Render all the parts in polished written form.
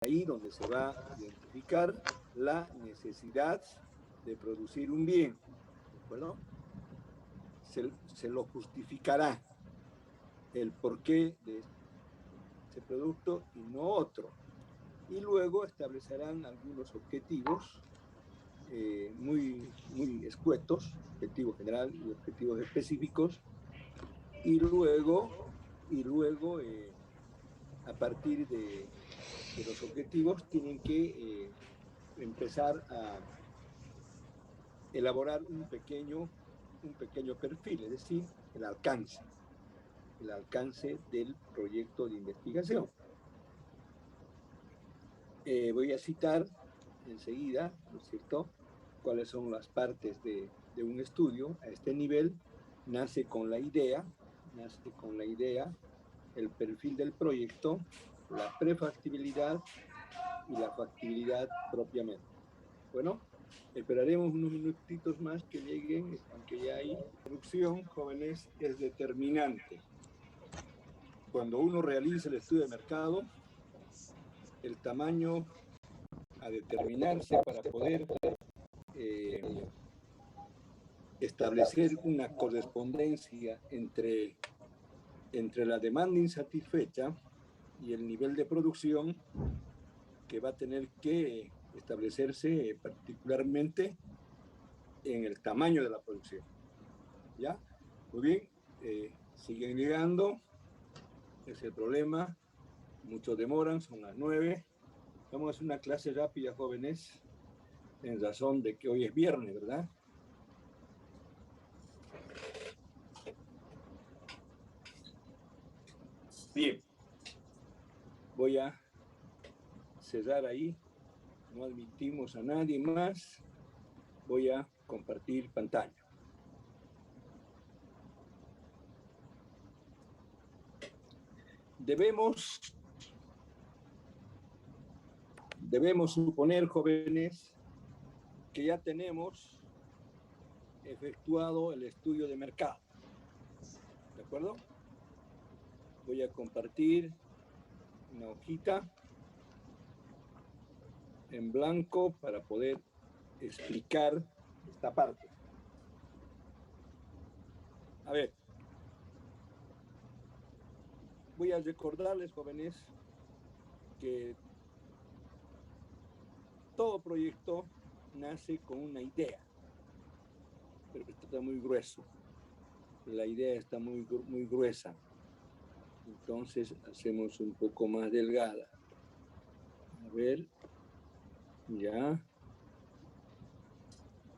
ahí donde se va a identificar la necesidad de producir un bien, ¿de acuerdo? Se lo justificará el porqué de ese producto y no otro. Y luego establecerán algunos objetivos muy escuetos, objetivo general y objetivos específicos, y luego a partir de los objetivos tienen que empezar a elaborar un pequeño perfil, es decir, el alcance del proyecto de investigación. Voy a citar enseguida, ¿no es cierto?, cuáles son las partes de un estudio. A este nivel nace con la idea, el perfil del proyecto, la prefactibilidad y la factibilidad propiamente. Bueno, esperaremos unos minutitos más que lleguen, aunque ya hay. La producción, jóvenes, es determinante. Cuando uno realiza el estudio de mercado, el tamaño a determinarse para poder establecer una correspondencia entre la demanda insatisfecha y el nivel de producción que va a tener que establecerse particularmente en el tamaño de la producción. ¿Ya? Muy bien, siguen llegando, es el problema, muchos demoran, son las 9. Vamos a hacer una clase rápida, jóvenes, en razón de que hoy es viernes, ¿verdad? Bien, voy a cerrar ahí, no admitimos a nadie más, voy a compartir pantalla. Debemos suponer, jóvenes, que ya tenemos efectuado el estudio de mercado. ¿De acuerdo? Voy a compartir una hojita en blanco para poder explicar esta parte. A ver, voy a recordarles, jóvenes, que todo proyecto nace con una idea, pero está muy grueso. La idea está muy gruesa. Entonces hacemos un poco más delgada. A ver, ya.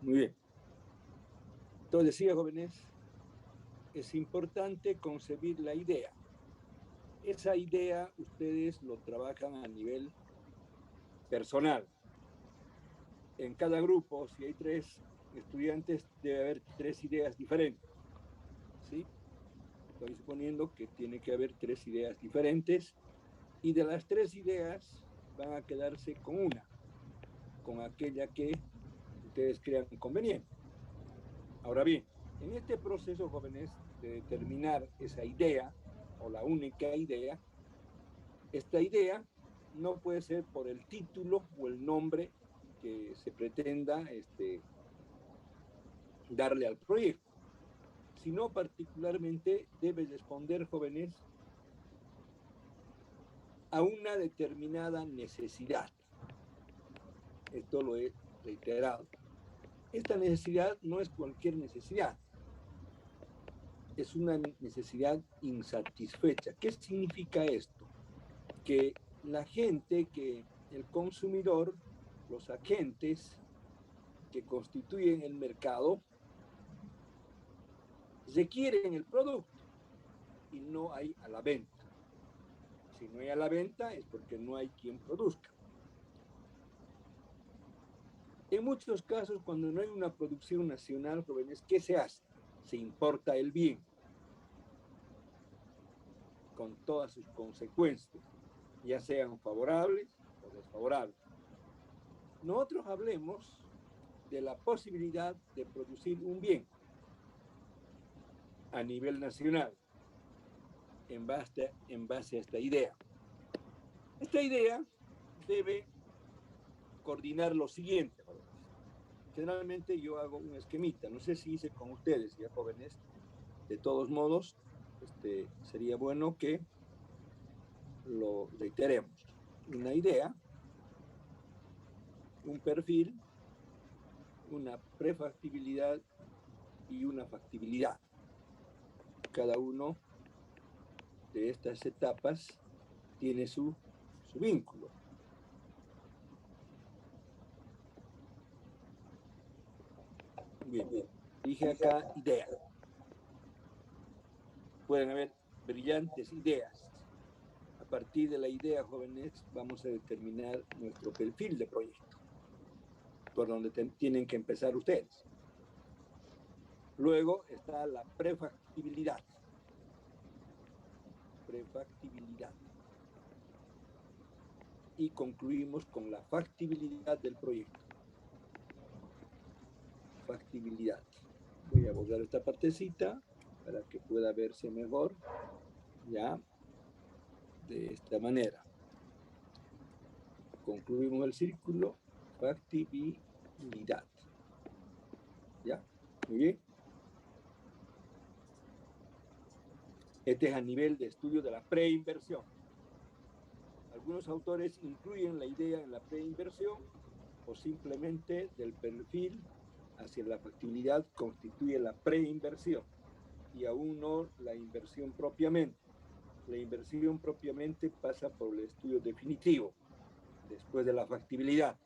Muy bien. Entonces decía, jóvenes, es importante concebir la idea. Esa idea ustedes lo trabajan a nivel personal. En cada grupo, si hay 3 estudiantes, debe haber 3 ideas diferentes. ¿Sí? Estoy suponiendo que tiene que haber 3 ideas diferentes y de las 3 ideas van a quedarse con una, con aquella que ustedes crean conveniente. Ahora bien, en este proceso, jóvenes, de determinar esa idea o la única idea, esta idea no puede ser por el título o el nombre que se pretenda darle al proyecto, sino particularmente debe responder, jóvenes, a una determinada necesidad. Esto lo he reiterado. Esta necesidad no es cualquier necesidad, es una necesidad insatisfecha. ¿Qué significa esto? Que la gente, que el consumidor, los agentes que constituyen el mercado, requieren el producto y no hay a la venta. Si no hay a la venta es porque no hay quien produzca. En muchos casos, cuando no hay una producción nacional, jóvenes, ¿qué se hace? Se importa el bien, con todas sus consecuencias, ya sean favorables o desfavorables. Nosotros hablemos de la posibilidad de producir un bien a nivel nacional en base a esta idea. Esta idea debe coordinar lo siguiente. Generalmente yo hago un esquemita, no sé si hice con ustedes, ya jóvenes, de todos modos, sería bueno que lo reiteremos. Una idea, un perfil, una prefactibilidad y una factibilidad. Cada uno de estas etapas tiene su vínculo. Bien, dije acá idea. Pueden haber brillantes ideas. A partir de la idea, jóvenes, vamos a determinar nuestro perfil de proyecto, por donde tienen que empezar ustedes. Luego está la prefactibilidad. Prefactibilidad. Y concluimos con la factibilidad del proyecto. Factibilidad. Voy a borrar esta partecita para que pueda verse mejor, ya, de esta manera. Concluimos el círculo, factibilidad. ¿Ya? Muy bien. Este es a nivel de estudio de la preinversión. Algunos autores incluyen la idea en la preinversión o simplemente del perfil hacia la factibilidad constituye la preinversión y aún no la inversión propiamente. La inversión propiamente pasa por el estudio definitivo, después de la factibilidad.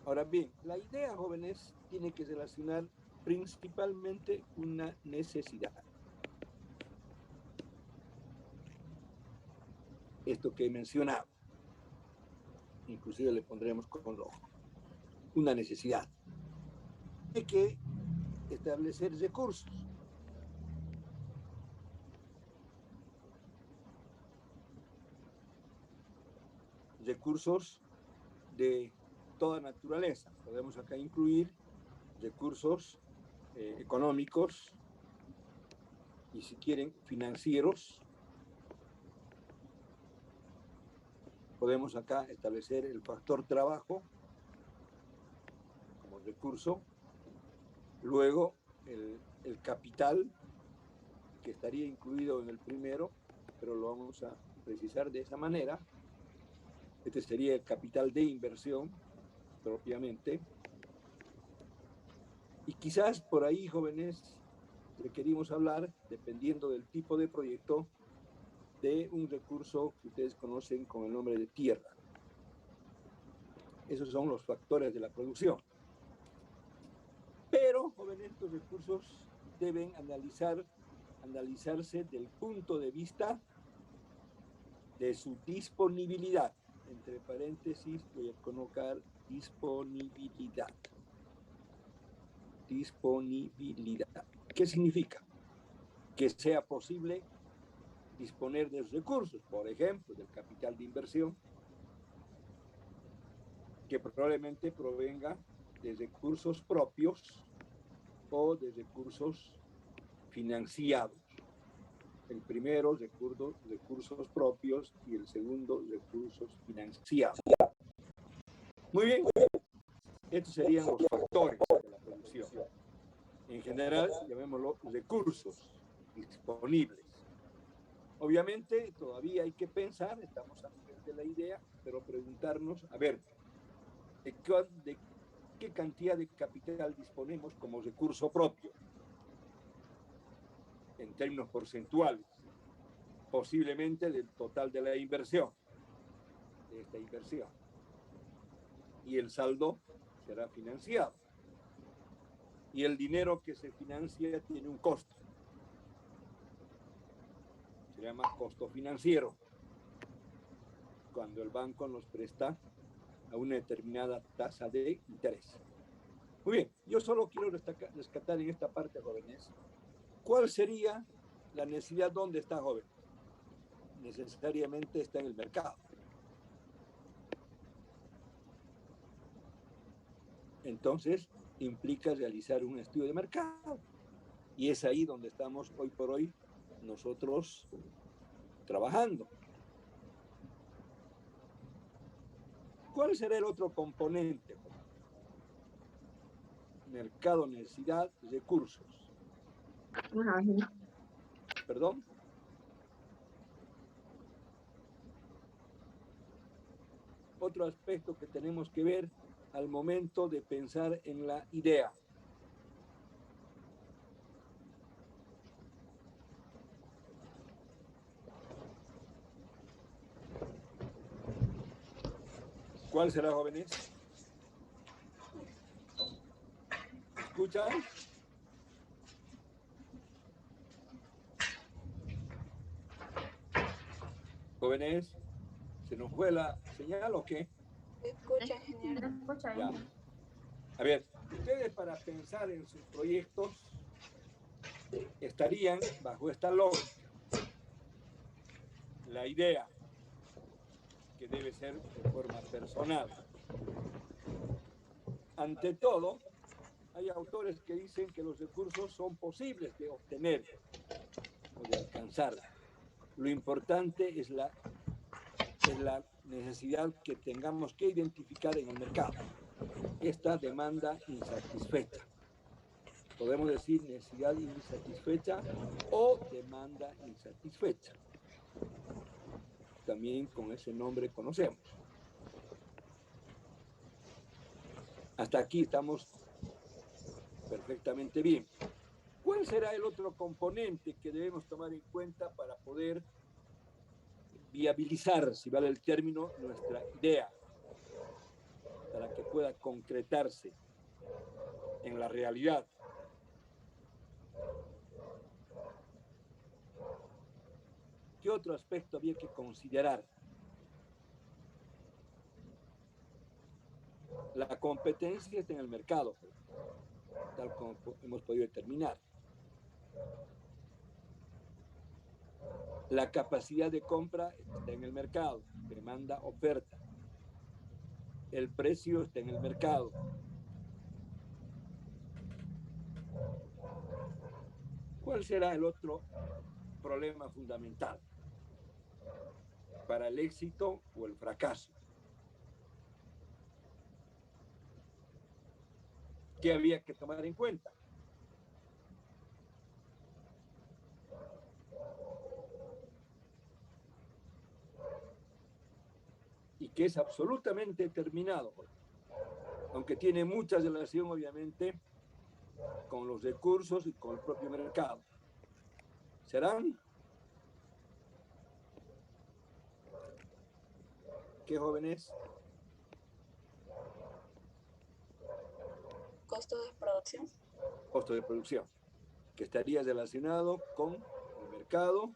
Ahora bien, la idea, jóvenes, tiene que relacionar principalmente una necesidad. Esto que he mencionado, inclusive le pondremos con rojo. Una necesidad. Hay que establecer recursos. Recursos de toda naturaleza. Podemos acá incluir recursos económicos y, si quieren, financieros. Podemos acá establecer el factor trabajo como recurso. Luego, el capital, que estaría incluido en el primero, pero lo vamos a precisar de esa manera. Este sería el capital de inversión, propiamente. Y quizás por ahí, jóvenes, requerimos hablar, dependiendo del tipo de proyecto, de un recurso que ustedes conocen con el nombre de tierra. Esos son los factores de la producción. Pero, jóvenes, estos recursos deben analizarse del punto de vista de su disponibilidad. Entre paréntesis voy a colocar disponibilidad. Disponibilidad. ¿Qué significa? Que sea posible disponer de los recursos, por ejemplo, del capital de inversión, que probablemente provenga de recursos propios o de recursos financiados. El primero, recursos propios, y el segundo, recursos financiados. Muy bien, estos serían los factores de la producción. En general, llamémoslo recursos disponibles. Obviamente, todavía hay que pensar, estamos a nivel de la idea, pero preguntarnos, a ver, ¿de qué cantidad de capital disponemos como recurso propio? En términos porcentuales, posiblemente del total de la inversión, de esta inversión. Y el saldo será financiado. Y el dinero que se financia tiene un costo. Se llama costo financiero. Cuando el banco nos presta a una determinada tasa de interés. Muy bien, yo solo quiero rescatar en esta parte, jóvenes, ¿cuál sería la necesidad? ¿Dónde está, joven? Necesariamente está en el mercado. Entonces, implica realizar un estudio de mercado. Y es ahí donde estamos hoy por hoy nosotros trabajando. ¿Cuál será el otro componente? Mercado, necesidad, recursos. ¿Perdón? Otro aspecto que tenemos que ver al momento de pensar en la idea. ¿Cuál será, jóvenes? ¿Escuchan? Jóvenes, ¿se nos fue la señal o qué? Escucha, ingeniero. Escucha, Ya. A ver, ustedes para pensar en sus proyectos estarían bajo esta lógica. La idea, que debe ser de forma personal. Ante todo, hay autores que dicen que los recursos son posibles de obtener o de alcanzar. Lo importante es la necesidad que tengamos que identificar en el mercado. Esta demanda insatisfecha. Podemos decir necesidad insatisfecha o demanda insatisfecha. También con ese nombre conocemos. Hasta aquí estamos perfectamente bien. ¿Cuál será el otro componente que debemos tomar en cuenta para poder viabilizar, si vale el término, nuestra idea, para que pueda concretarse en la realidad? ¿Qué otro aspecto había que considerar? La competencia está en el mercado, tal como hemos podido determinar. La capacidad de compra está en el mercado, demanda, oferta. El precio está en el mercado. ¿Cuál será el otro problema fundamental para el éxito o el fracaso? ¿Qué había que tomar en cuenta? Y que es absolutamente determinado, aunque tiene mucha relación, obviamente, con los recursos y con el propio mercado. ¿Serán? ¿Qué, jóvenes? Costo de producción. Costo de producción, que estaría relacionado con el mercado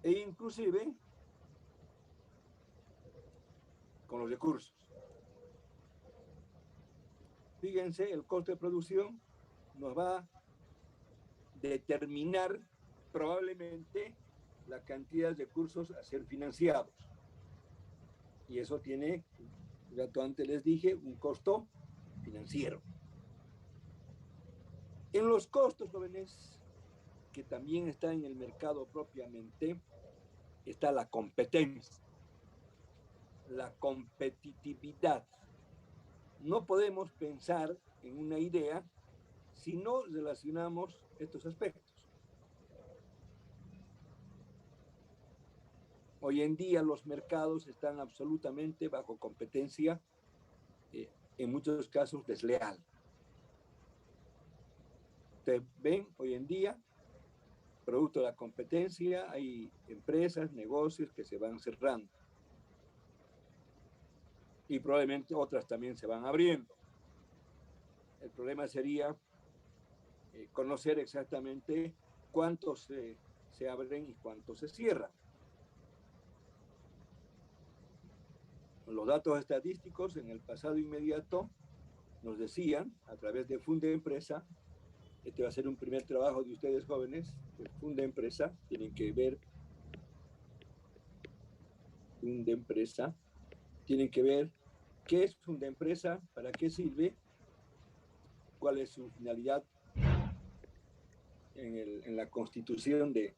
e inclusive con los recursos. Fíjense, el costo de producción nos va a determinar probablemente la cantidad de recursos a ser financiados. Y eso tiene, ya antes les dije, un costo financiero. En los costos, jóvenes, que también está en el mercado propiamente, está la competencia, la competitividad. No podemos pensar en una idea si no relacionamos estos aspectos. Hoy en día los mercados están absolutamente bajo competencia, en muchos casos desleal. Ustedes ven hoy en día, producto de la competencia, hay empresas, negocios que se van cerrando. Y probablemente otras también se van abriendo. El problema sería conocer exactamente cuántos se abren y cuántos se cierran. Los datos estadísticos en el pasado inmediato nos decían, a través de Fundempresa, este va a ser un primer trabajo de ustedes jóvenes, de Fundempresa, tienen que ver Fundempresa, tienen que ver qué es Fundempresa, para qué sirve, cuál es su finalidad en la constitución de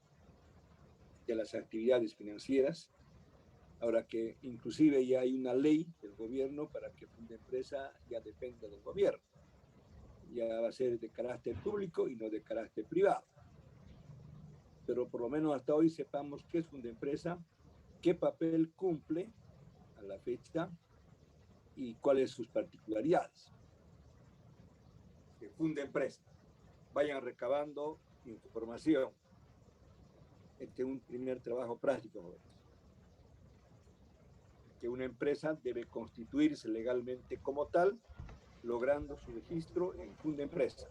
las actividades financieras. Ahora que inclusive ya hay una ley del gobierno para que Fundempresa ya dependa del gobierno. Ya va a ser de carácter público y no de carácter privado. Pero por lo menos hasta hoy sepamos qué es Fundempresa, qué papel cumple a la fecha y cuáles sus particularidades. Fundempresa. Vayan recabando información. Este es un primer trabajo práctico, jóvenes. Que una empresa debe constituirse legalmente como tal, logrando su registro en Fundempresa,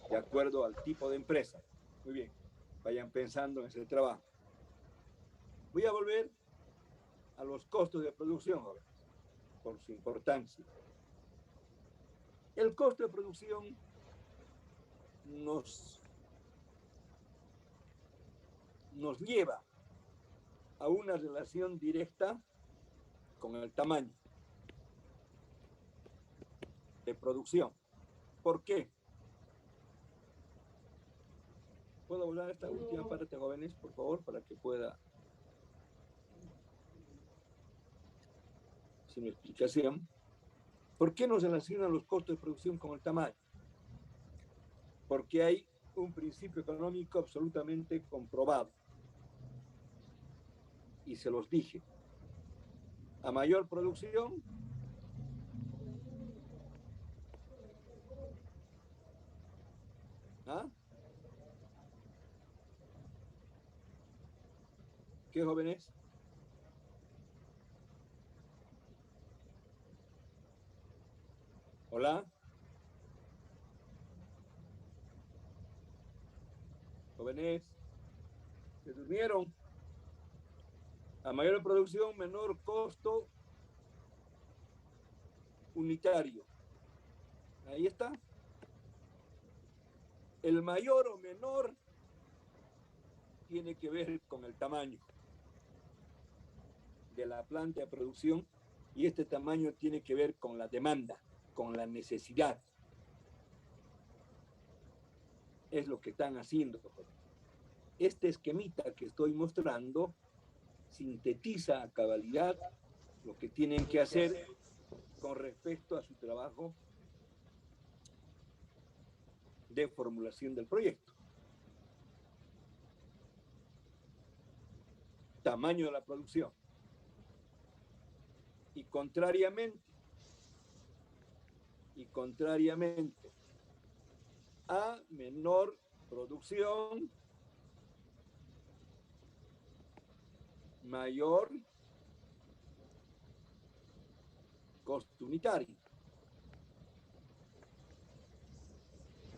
de acuerdo al tipo de empresa. Muy bien, vayan pensando en ese trabajo. Voy a volver a los costos de producción, jóvenes, por su importancia. El costo de producción nos lleva a una relación directa con el tamaño de producción. ¿Por qué? ¿Puedo hablar esta última parte, jóvenes, por favor, para que pueda sin explicación? ¿Por qué nos relacionan los costos de producción con el tamaño? Porque hay un principio económico absolutamente comprobado. Y se los dije. A mayor producción, ¿ah? ¿Qué, jóvenes? ¿Hola? Jóvenes, ¿se durmieron? A mayor producción, menor costo unitario. Ahí está. El mayor o menor tiene que ver con el tamaño de la planta de producción y este tamaño tiene que ver con la demanda, con la necesidad. Es lo que están haciendo. Este esquemita que estoy mostrando sintetiza a cabalidad lo que tienen que hacer con respecto a su trabajo de formulación del proyecto. Tamaño de la producción. Y contrariamente a menor producción, mayor costo unitario.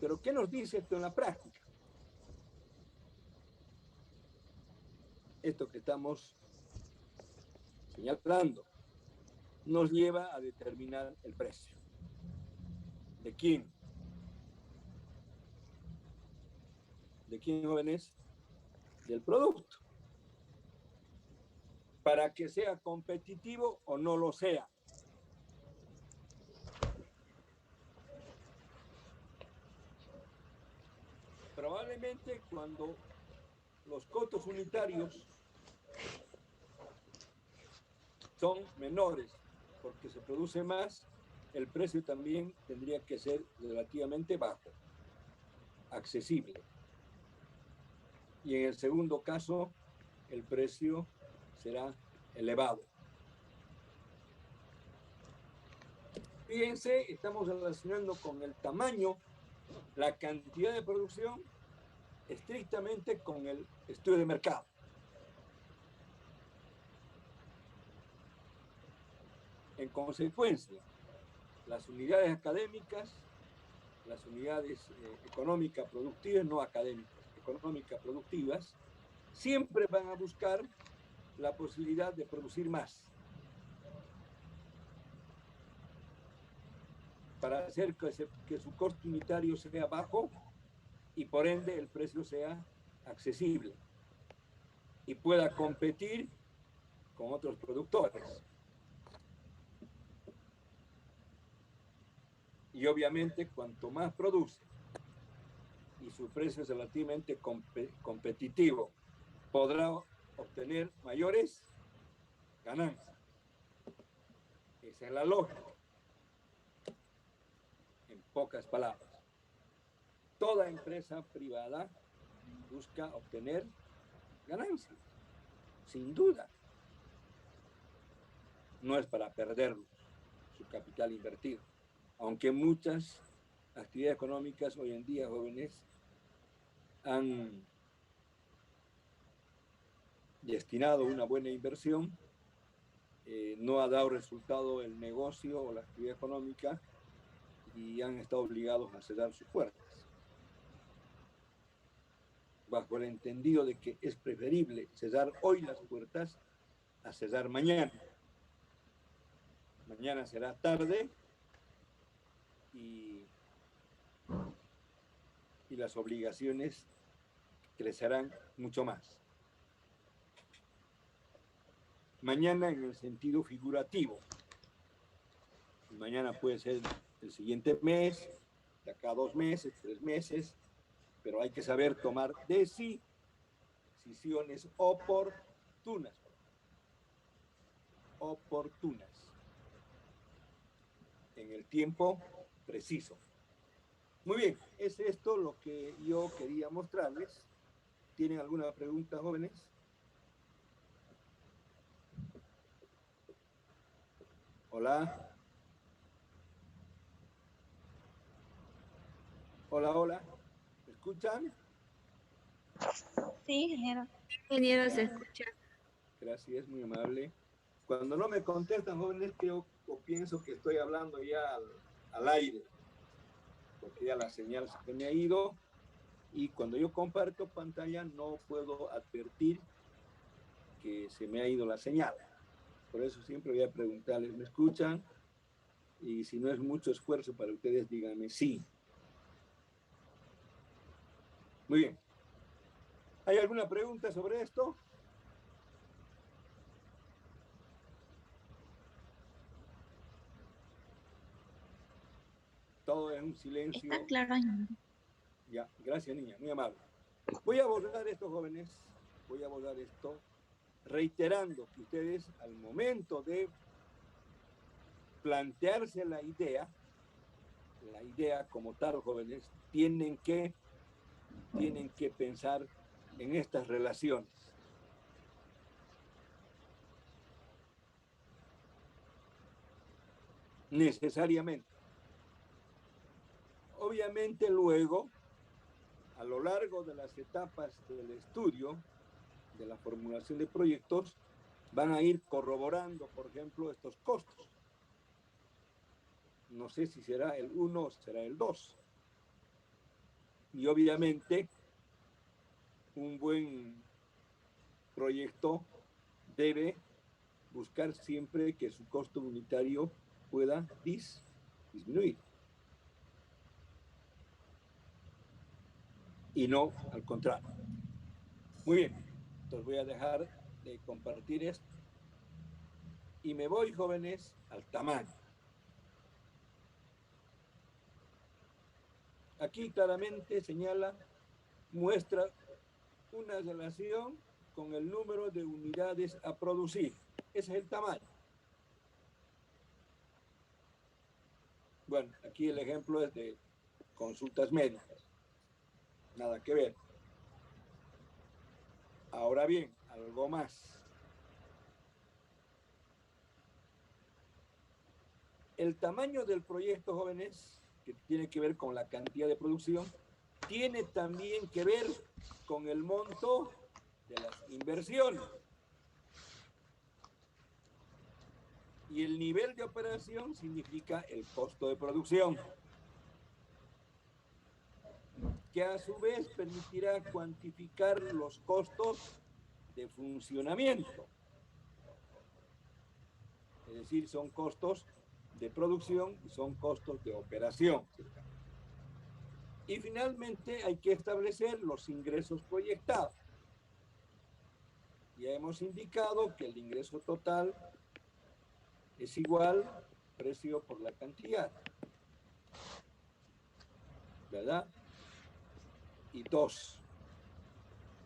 Pero ¿qué nos dice esto en la práctica? Esto que estamos señalando nos lleva a determinar el precio. ¿De quién? ¿De quién, jóvenes? Del producto. Para que sea competitivo o no lo sea. Probablemente cuando los costos unitarios son menores porque se produce más, el precio también tendría que ser relativamente bajo, accesible. Y en el segundo caso, el precio será elevado. Fíjense, estamos relacionando con el tamaño, la cantidad de producción, estrictamente con el estudio de mercado. En consecuencia, las unidades académicas, las unidades económicas productivas, no académicas, económicas productivas, siempre van a buscar la posibilidad de producir más para hacer que su costo unitario sea bajo y por ende el precio sea accesible y pueda competir con otros productores. Y obviamente cuanto más produce y su precio es relativamente competitivo, podrá obtener mayores ganancia. Esa es la lógica. En pocas palabras, toda empresa privada busca obtener ganancias, sin duda. No es para perder su capital invertido, aunque muchas actividades económicas hoy en día, jóvenes, han destinado una buena inversión, no ha dado resultado el negocio o la actividad económica y han estado obligados a cerrar sus puertas, bajo el entendido de que es preferible cerrar hoy las puertas a cerrar mañana. Mañana será tarde y las obligaciones crecerán mucho más. Mañana en el sentido figurativo. Mañana puede ser el siguiente mes, de acá a 2 meses, 3 meses, pero hay que saber tomar decisiones oportunas. En el tiempo preciso. Muy bien, es esto lo que yo quería mostrarles. ¿Tienen alguna pregunta, jóvenes? Hola. Hola. ¿Me escuchan? Sí, ingeniero. Ingeniero, se escucha. Gracias, muy amable. Cuando no me contestan, jóvenes, creo o pienso que estoy hablando ya al aire, porque ya la señal se me ha ido y cuando yo comparto pantalla no puedo advertir que se me ha ido la señal. Por eso siempre voy a preguntarles, ¿me escuchan? Y si no es mucho esfuerzo para ustedes, díganme sí. Muy bien. ¿Hay alguna pregunta sobre esto? Todo en un silencio. Está claro, ingeniero. Ya, gracias, niña, muy amable. Voy a abordar esto, jóvenes, reiterando que ustedes al momento de plantearse la idea como tal, jóvenes, tienen que pensar en estas relaciones. Necesariamente. Obviamente luego, a lo largo de las etapas del estudio, de la formulación de proyectos, van a ir corroborando, por ejemplo, estos costos. No sé si será el 1 o será el 2. Y obviamente, un buen proyecto debe buscar siempre que su costo unitario pueda disminuir. Y no al contrario. Muy bien, entonces voy a dejar de compartir esto. Y me voy, jóvenes, al tamaño. Aquí claramente muestra una relación con el número de unidades a producir. Ese es el tamaño. Bueno, aquí el ejemplo es de consultas médicas. Nada que ver. Ahora bien, algo más. El tamaño del proyecto, jóvenes, que tiene que ver con la cantidad de producción, tiene también que ver con el monto de las inversiones. Y el nivel de operación significa el costo de producción, que a su vez permitirá cuantificar los costos de funcionamiento. Es decir, son costos de producción y son costos de operación. Y finalmente hay que establecer los ingresos proyectados. Ya hemos indicado que el ingreso total es igual precio por la cantidad, ¿verdad? Y 2,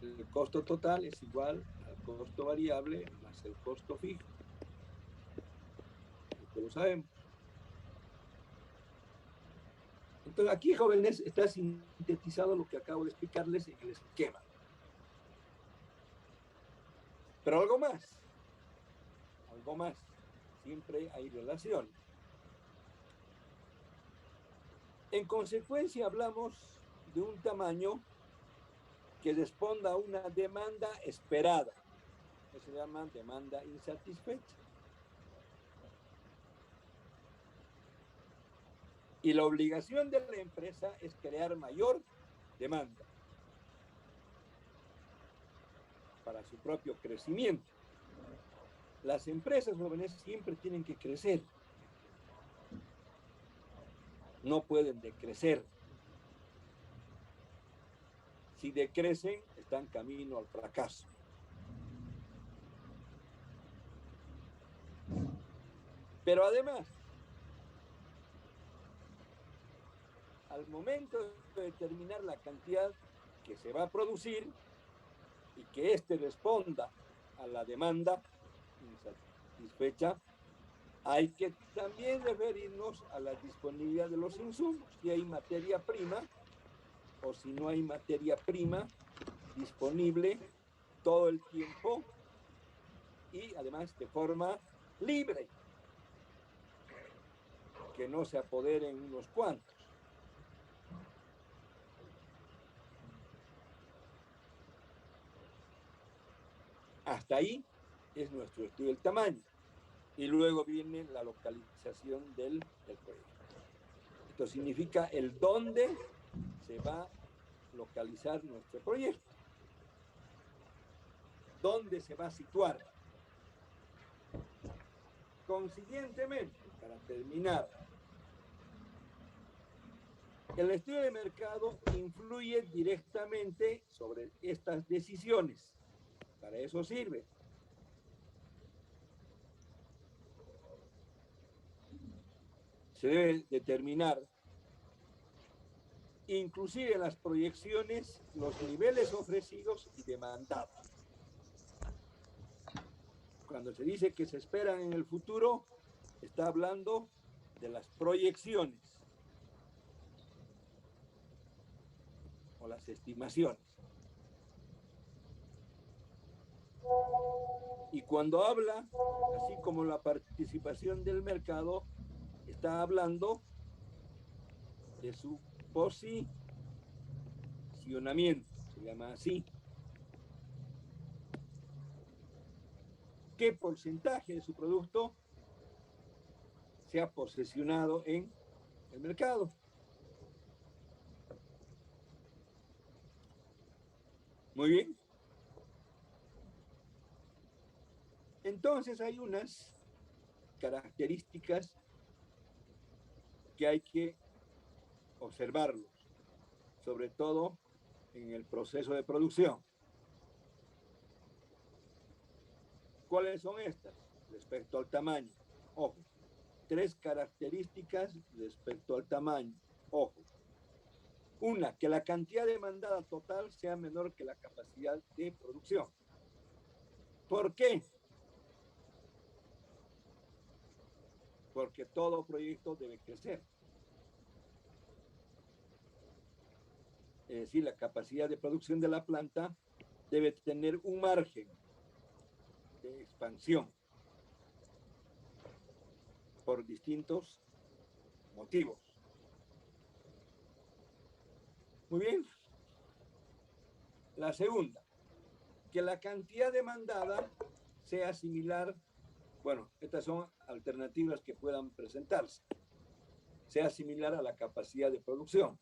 el costo total es igual al costo variable más el costo fijo. que lo sabemos. Entonces, aquí, jóvenes, está sintetizado lo que acabo de explicarles en el esquema. Pero algo más, siempre hay relación. En consecuencia, hablamos de un tamaño que responda a una demanda esperada. Eso se llama demanda insatisfecha. Y la obligación de la empresa es crear mayor demanda para su propio crecimiento. Las empresas jóvenes siempre tienen que crecer. No pueden decrecer. Si decrecen, están camino al fracaso. Pero además, al momento de determinar la cantidad que se va a producir y que éste responda a la demanda insatisfecha, hay que también referirnos a la disponibilidad de los insumos, si hay materia prima o si no hay materia prima disponible todo el tiempo y además de forma libre, que no se apoderen unos cuantos. Hasta ahí es nuestro estudio del tamaño. Y luego viene la localización del proyecto. Esto significa el dónde se va a localizar nuestro proyecto. ¿Dónde se va a situar? Consiguientemente, para terminar, el estudio de mercado influye directamente sobre estas decisiones. Para eso sirve. Se debe determinar, inclusive en las proyecciones, los niveles ofrecidos y demandados. Cuando se dice que se esperan en el futuro, está hablando de las proyecciones o las estimaciones. Y cuando habla, así como la participación del mercado, está hablando de su posicionamiento, se llama así. ¿Qué porcentaje de su producto se ha posesionado en el mercado? Muy bien. Entonces hay unas características que hay que observarlos, sobre todo en el proceso de producción. ¿Cuáles son estas? Respecto al tamaño. Ojo, 3 características respecto al tamaño. Ojo. Una, que la cantidad demandada total sea menor que la capacidad de producción. ¿Por qué? Porque todo proyecto debe crecer. Es decir, la capacidad de producción de la planta debe tener un margen de expansión por distintos motivos. Muy bien. La segunda, que la cantidad demandada sea similar, bueno, estas son alternativas que puedan presentarse, sea similar a la capacidad de producción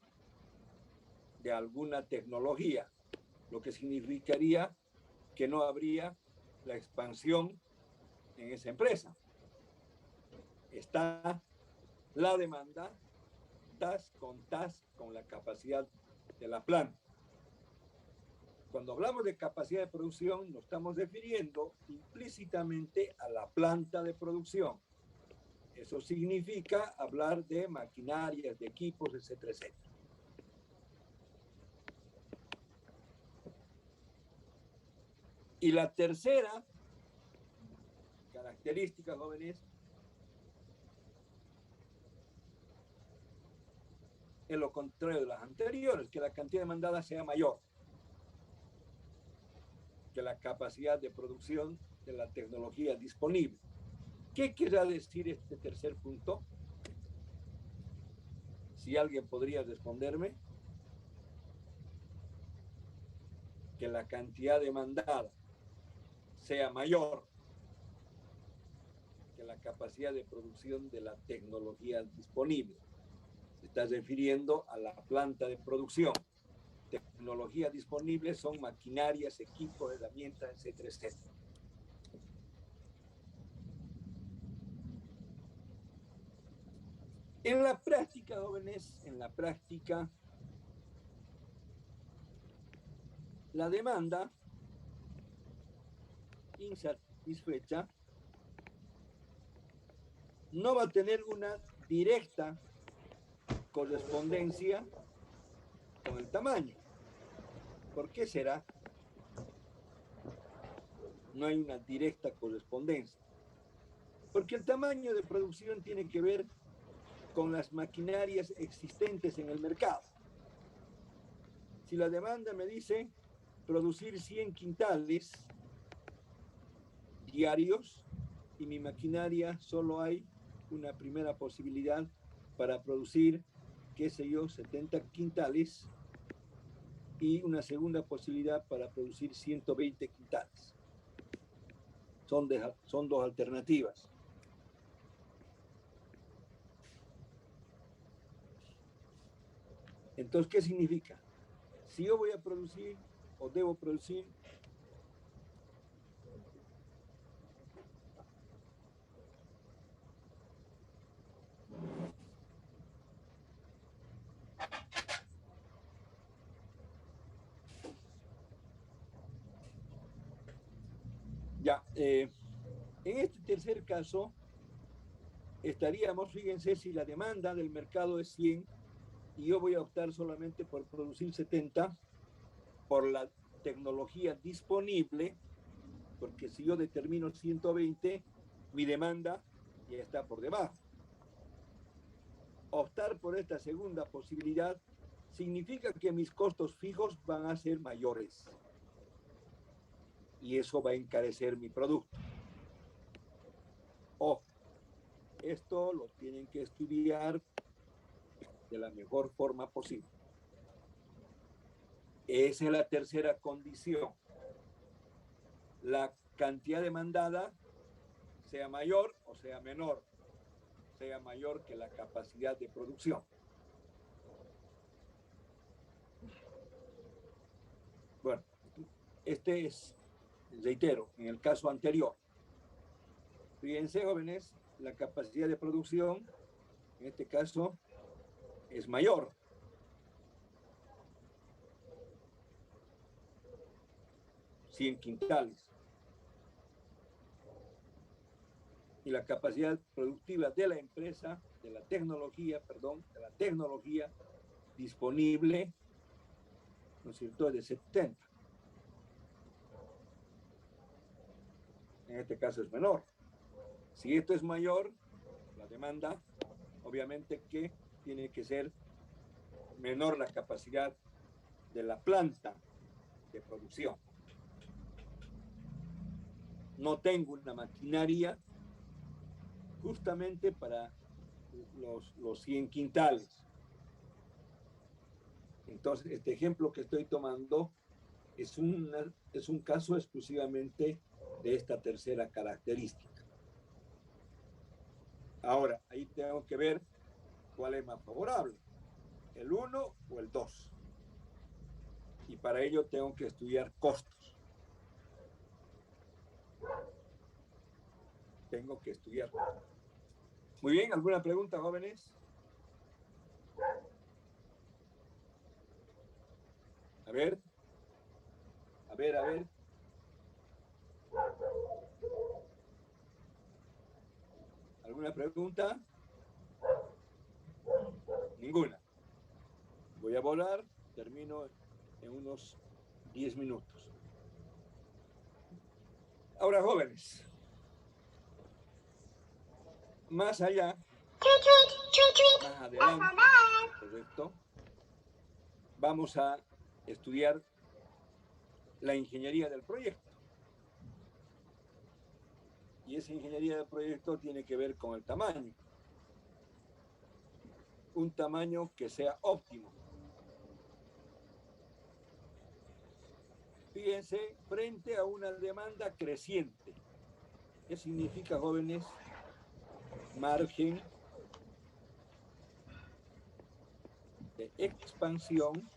de alguna tecnología, lo que significaría que no habría la expansión en esa empresa. Está la demanda tas con la capacidad de la planta. Cuando hablamos de capacidad de producción, nos estamos refiriendo implícitamente a la planta de producción. Eso significa hablar de maquinarias, de equipos, etcétera, etcétera. Y la tercera característica, jóvenes, es lo contrario de las anteriores, que la cantidad demandada sea mayor que la capacidad de producción de la tecnología disponible. ¿Qué querrá decir este tercer punto? Si alguien podría responderme, que la cantidad demandada sea mayor que la capacidad de producción de la tecnología disponible. Se está refiriendo a la planta de producción. Tecnología disponible son maquinarias, equipos, herramientas, etcétera, etcétera. En la práctica, jóvenes, en la práctica, la demanda insatisfecha no va a tener una directa correspondencia con el tamaño. ¿Por qué será? No hay una directa correspondencia. Porque el tamaño de producción tiene que ver con las maquinarias existentes en el mercado. Si la demanda me dice producir 100 quintales diarios y mi maquinaria solo hay una primera posibilidad para producir, qué sé yo, 70 quintales y una segunda posibilidad para producir 120 quintales. Son dos alternativas. Entonces, ¿qué significa? Si yo voy a producir o debo producir ya, en este tercer caso, estaríamos, fíjense, si la demanda del mercado es 100 y yo voy a optar solamente por producir 70 por la tecnología disponible, porque si yo determino 120, mi demanda ya está por debajo. Optar por esta segunda posibilidad significa que mis costos fijos van a ser mayores y eso va a encarecer mi producto. Ojo, esto lo tienen que estudiar de la mejor forma posible. Esa es la tercera condición. La cantidad demandada sea mayor o sea menor, sea mayor que la capacidad de producción. Bueno, este es, reitero, en el caso anterior. Fíjense, jóvenes, la capacidad de producción, en este caso, es mayor. $100 quintales. Y la capacidad productiva de la empresa, de la tecnología disponible, ¿no es cierto?, es de 70. En este caso es menor. Si esto es mayor, la demanda, obviamente que tiene que ser menor la capacidad de la planta de producción. No tengo una maquinaria justamente para los 100 quintales. Entonces, este ejemplo que estoy tomando es un caso exclusivamente de esta tercera característica. Ahora, ahí tengo que ver cuál es más favorable, el 1 o el 2. Y para ello tengo que estudiar costos. Tengo que estudiar. Muy bien, ¿alguna pregunta, jóvenes? A ver. ¿Alguna pregunta? Ninguna. Voy a volar, termino en unos 10 minutos. Ahora, jóvenes, más allá Más adelante, correcto, vamos a estudiar la ingeniería del proyecto. Y esa ingeniería del proyecto tiene que ver con el tamaño. Un tamaño que sea óptimo. Fíjense, frente a una demanda creciente. ¿Qué significa, jóvenes? Margen de expansión.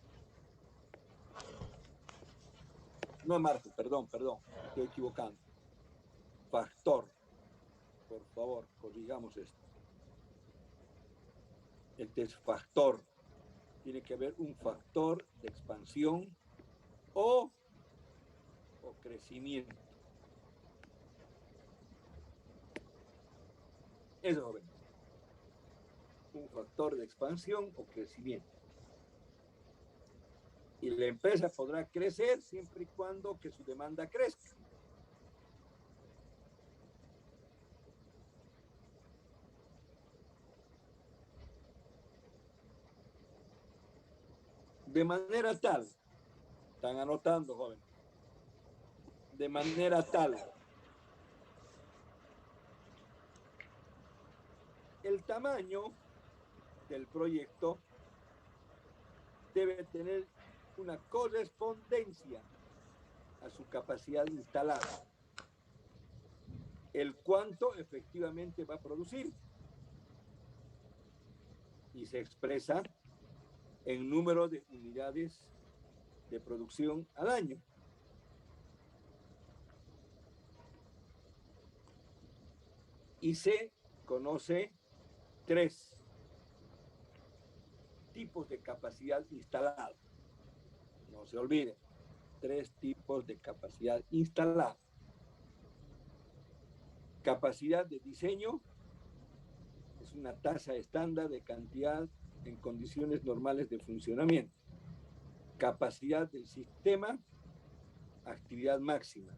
No margen, perdón, estoy equivocando. Factor. Por favor, corrigamos esto. Este es factor. Tiene que haber un factor de expansión o crecimiento. Eso, jóvenes. Un factor de expansión o crecimiento. Y la empresa podrá crecer siempre y cuando que su demanda crezca. De manera tal, están anotando, jóvenes, de manera tal, el tamaño del proyecto debe tener una correspondencia a su capacidad instalada. El cuánto efectivamente va a producir. Y se expresa en número de unidades de producción al año. Y se conoce 3 tipos de capacidad instalada. No se olviden, 3 tipos de capacidad instalada. Capacidad de diseño es una tasa estándar de cantidad en condiciones normales de funcionamiento. Capacidad del sistema, actividad máxima,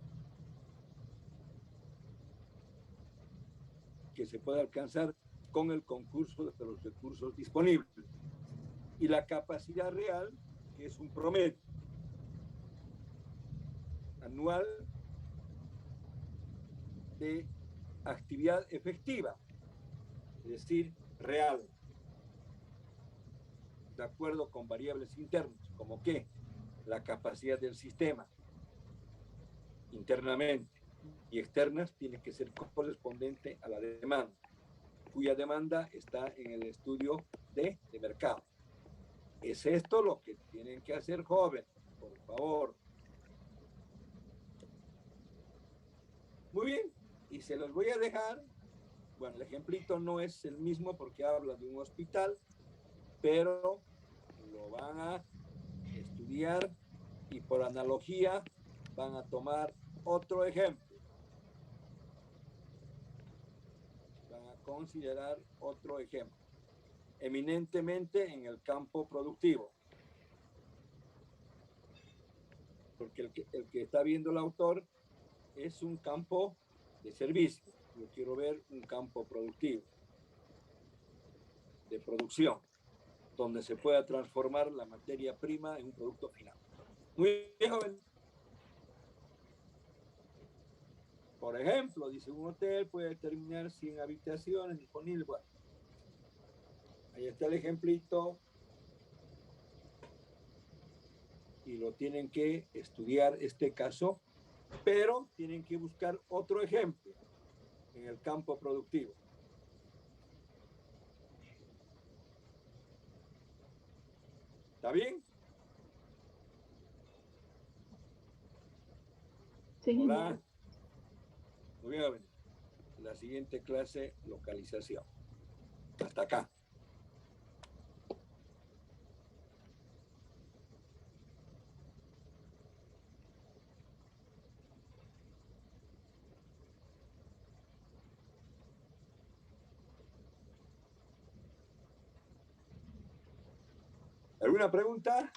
que se puede alcanzar con el concurso de los recursos disponibles. Y la capacidad real, que es un promedio anual de actividad efectiva, es decir, real, de acuerdo con variables internas, como que la capacidad del sistema internamente y externas tiene que ser correspondiente a la demanda, cuya demanda está en el estudio de mercado. ¿Es esto lo que tienen que hacer, jóvenes? Por favor. Muy bien, y se los voy a dejar. Bueno, el ejemplito no es el mismo porque habla de un hospital, pero lo van a estudiar y por analogía van a tomar otro ejemplo. Van a considerar otro ejemplo, eminentemente en el campo productivo. Porque el que está viendo el autor es un campo de servicio. Yo quiero ver un campo productivo, de producción, donde se pueda transformar la materia prima en un producto final. Muy bien, joven. Por ejemplo, dice, un hotel puede terminar 100 habitaciones disponibles. Bueno, ahí está el ejemplito. Y lo tienen que estudiar este caso, pero tienen que buscar otro ejemplo en el campo productivo. ¿Está bien? Sí, Hola. Muy bien, jóvenes. La siguiente clase, localización. Hasta acá. ¿Alguna pregunta?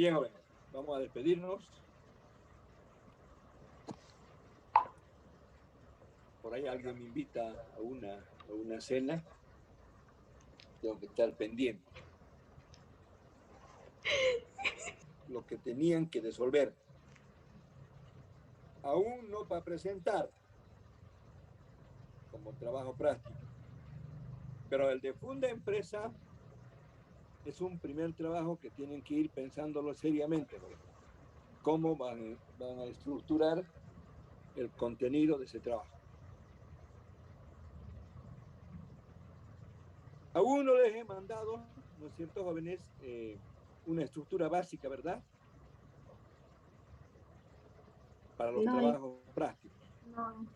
Bien, jóvenes, vamos a despedirnos. Por ahí alguien me invita a una cena. Tengo que estar pendiente. Lo que tenían que resolver. Aún no para presentar como trabajo práctico. Pero el de Funda Empresa es un primer trabajo que tienen que ir pensándolo seriamente, ¿no? Cómo van a estructurar el contenido de ese trabajo. Aún no les he mandado, ¿no es cierto, jóvenes? Una estructura básica, ¿verdad? Para los trabajos prácticos. No.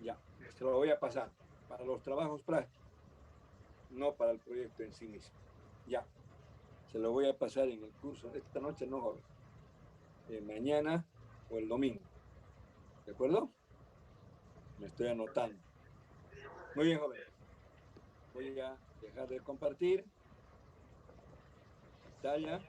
Ya, se lo voy a pasar. Para los trabajos prácticos, no para el proyecto en sí mismo. Ya, se lo voy a pasar en el curso. Esta noche no, joven. Mañana o el domingo. ¿De acuerdo? Me estoy anotando. Muy bien, jóvenes. Voy a dejar de compartir pantalla.